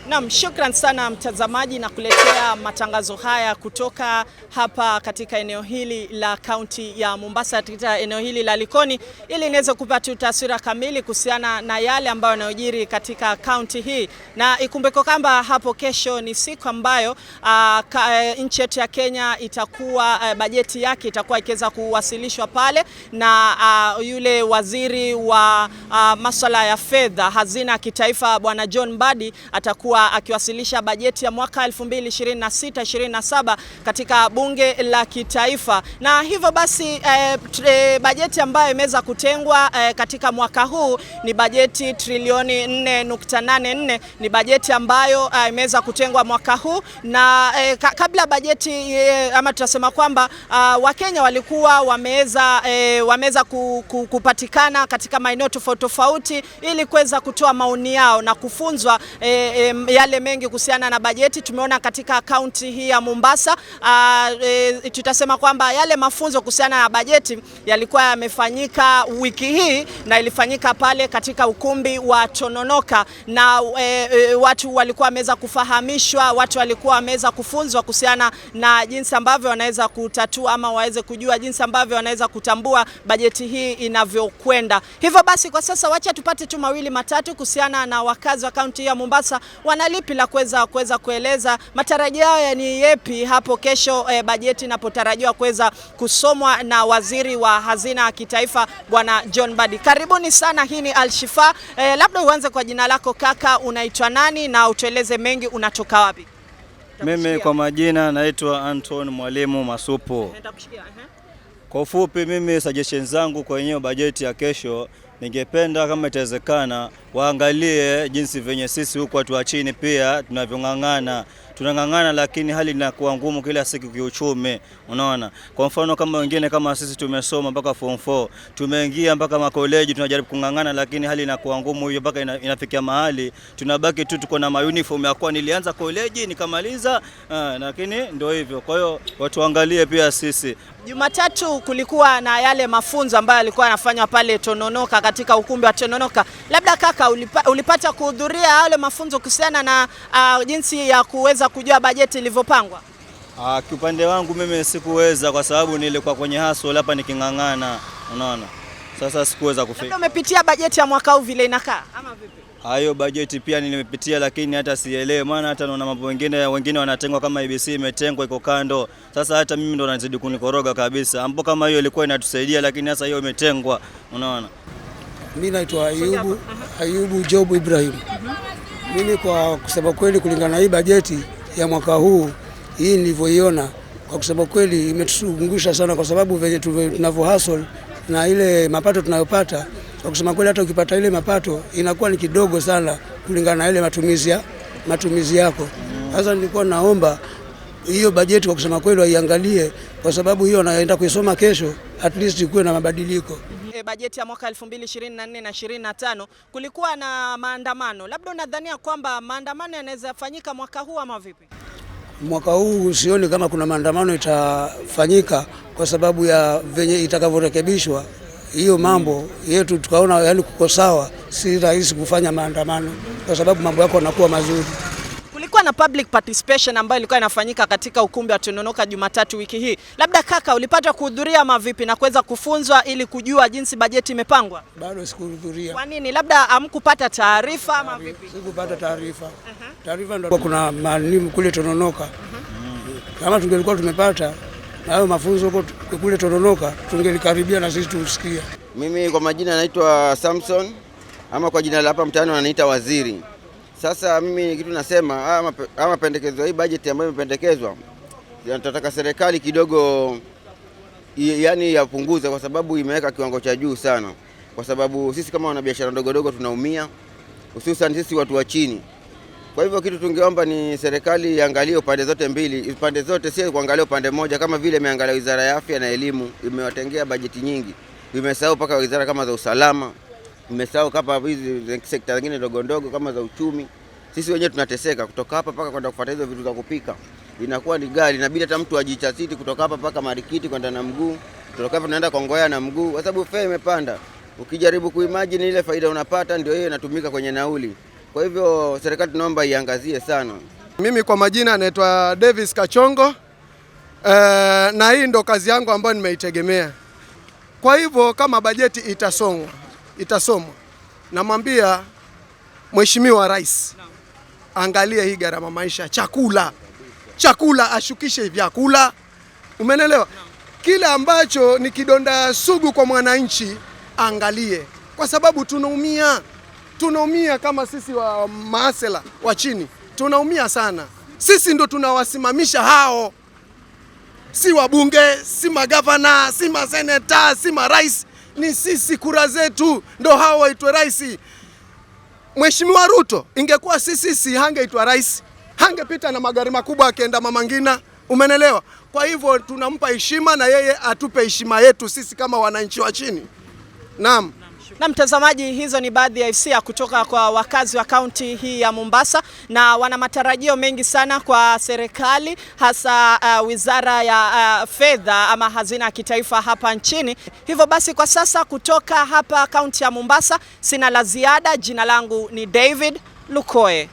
Naam, shukran sana mtazamaji na kuletea matangazo haya kutoka hapa katika eneo hili la kaunti ya Mombasa, katika eneo hili la Likoni, ili niweze kupata taswira kamili kuhusiana na yale ambayo yanayojiri katika kaunti hii. Na ikumbuke kwamba hapo kesho ni siku ambayo nchi yetu ya Kenya itakuwa bajeti yake itakuwa ikiweza kuwasilishwa pale, na yule waziri wa masuala ya fedha, hazina ya kitaifa, Bwana John Mbadi atakuwa akiwasilisha bajeti ya mwaka 2026-27 katika bunge la kitaifa. Na hivyo basi bajeti ambayo imeweza kutengwa katika mwaka huu ni bajeti trilioni 4.84, ni bajeti ambayo imeweza kutengwa mwaka huu. Na kabla bajeti ama tutasema kwamba Wakenya walikuwa wameweza kupatikana katika maeneo tofauti tofauti ili kuweza kutoa maoni yao na kufunzwa yale mengi kuhusiana na bajeti. Tumeona katika kaunti hii ya Mombasa, tutasema kwamba yale mafunzo kuhusiana na bajeti yalikuwa yamefanyika wiki hii, na ilifanyika pale katika ukumbi wa Tononoka, na watu walikuwa wameweza kufahamishwa, watu walikuwa wameweza kufunzwa kuhusiana na jinsi ambavyo wanaweza kutatua ama waweze kujua jinsi ambavyo wanaweza kutambua bajeti hii inavyokwenda. Hivyo basi kwa sasa wacha tupate tu mawili matatu kuhusiana na wakazi wa kaunti ya Mombasa wanalipi la kuweza kueleza matarajio yao ni yepi hapo kesho bajeti inapotarajiwa kuweza kusomwa na waziri wa hazina ya kitaifa Bwana John Mbadi. Karibuni sana, hii ni Al-Shifaa. Labda uanze kwa jina lako kaka, unaitwa nani na utueleze mengi, unatoka wapi? Mimi kwa majina naitwa Anton Mwalimu Masupo. Kwa ufupi, mimi suggestion zangu kwa hiyo bajeti ya kesho, ningependa kama itawezekana waangalie jinsi venye sisi huko watu wa chini pia tunang'ang'ana, lakini hali inakuwa ngumu kila siku kiuchumi, unaona. Kwa mfano kama wengine kama sisi tumesoma mpaka form 4, tumeingia mpaka makoleji, tunajaribu kung'ang'ana, lakini hali inakuwa ngumu hiyo mpaka inafikia mahali tunabaki tu tuko na uniform ya kwa nilianza koleji nikamaliza, lakini ndio hivyo. Kwa hiyo watu waangalie pia sisi. Jumatatu kulikuwa na yale mafunzo ambayo yalikuwa yanafanywa pale Tononoka, katika ukumbi wa Tononoka. Labda kaka, ulipata kuhudhuria yale mafunzo kuhusiana na jinsi ya kuweza kujua bajeti ilivyopangwa? Kiupande wangu mimi sikuweza, kwa sababu nilikuwa kwenye hustle hapa niking'ang'ana, unaona. Sasa sikuweza kufika. Labda umepitia bajeti ya mwaka huu vile inakaa ama vipi? Hayo bajeti pia nimepitia, lakini hata sielewi, maana hata naona mambo wengine wanatengwa kama IBC imetengwa iko kando. Sasa hata mimi ndo nazidi kunikoroga kabisa. Ambapo kama hiyo ilikuwa inatusaidia, lakini sasa hiyo imetengwa, unaona. Mimi naitwa Ayubu Job Ibrahim. Mimi kwa kusema kweli, kulingana na hii bajeti ya mwaka huu, hii nilivyoiona, kwa kusema kweli imetuzungusha sana, kwa sababu venye tunavyo hustle na ile mapato tunayopata, kwa kusema kweli hata ukipata ile mapato inakuwa ni kidogo sana kulingana na ile matumizi yako. Sasa nilikuwa naomba hiyo bajeti kwa kusema kweli waiangalie, kwa sababu hiyo naenda kuisoma kesho, at least ikuwe na mabadiliko. Bajeti ya mwaka 2024 na 25 kulikuwa na maandamano. Labda unadhania kwamba maandamano yanaweza fanyika mwaka huu ama vipi? Mwaka huu sioni kama kuna maandamano itafanyika, kwa sababu ya venye itakavyorekebishwa hiyo mambo yetu, tukaona yani kuko sawa, si rahisi kufanya maandamano kwa sababu mambo yako yanakuwa mazuri. Kulikuwa na public participation ambayo ilikuwa inafanyika katika ukumbi wa Tononoka Jumatatu wiki hii. Labda kaka, ulipata kuhudhuria ama vipi na kuweza kufunzwa ili kujua jinsi bajeti imepangwa? Bado sikuhudhuria. Kwa nini? Labda hamkupata taarifa ama vipi? Sikupata taarifa. Taarifa ndio kuna maalimu kule Tononoka. Kama tungelikuwa tumepata na hayo mafunzo kule Tononoka, tungelikaribia na sisi tusikia. Mimi kwa majina naitwa Samson, ama kwa jina la hapa mtaani wananiita Waziri. Sasa mimi kitu nasema, ama pendekezo hii bajeti ambayo imependekezwa, tunataka serikali kidogo yani yapunguze, kwa sababu imeweka kiwango cha juu sana. Kwa sababu sisi kama wanabiashara ndogo tunaumia, hususan sisi watu wa chini. Kwa hivyo kitu tungeomba ni serikali iangalie upande zote mbili, upande zote, sio kuangalia upande mmoja, kama vile imeangalia Wizara ya Afya na Elimu, imewatengea bajeti nyingi. Imesahau paka wizara kama za usalama, imesahau kama hizi sekta zingine ndogo kama za uchumi. Sisi wenyewe tunateseka kutoka hapa paka kwenda kufuata hizo vitu za kupika. Inakuwa ni gari, inabidi hata mtu ajichasiti kutoka hapa paka Marikiti kwenda na mguu, kutoka hapa tunaenda Kongoya na mguu, kwa sababu fare imepanda. Ukijaribu kuimagine ile faida unapata ndio hiyo inatumika kwenye nauli. Kwa hivyo serikali tunaomba iangazie sana. Mimi kwa majina naitwa Davis Kachongo, na hii ndo kazi yangu ambayo nimeitegemea. Kwa hivyo kama bajeti itasomwa, namwambia Mheshimiwa Rais angalie hii gharama maisha, chakula ashukishe vyakula, umenelewa? Kile ambacho ni kidonda sugu kwa mwananchi angalie, kwa sababu tunaumia kama sisi wa maasela wa chini, tunaumia sana. Sisi ndo tunawasimamisha hao, si wabunge, si magavana, si maseneta, si marais, ni sisi. Kura zetu ndo hao waitwe rais. Mheshimiwa Ruto ingekuwa sisi hangeitwa rais, hangepita na magari makubwa akienda Mama Ngina, umenelewa? Kwa hivyo tunampa heshima na yeye atupe heshima yetu sisi kama wananchi wa chini. Naam. Na mtazamaji, hizo ni baadhi ya hisia kutoka kwa wakazi wa kaunti hii ya Mombasa, na wana matarajio mengi sana kwa serikali, hasa wizara ya fedha ama hazina ya kitaifa hapa nchini. Hivyo basi kwa sasa kutoka hapa kaunti ya Mombasa sina la ziada. Jina langu ni David Lukoe.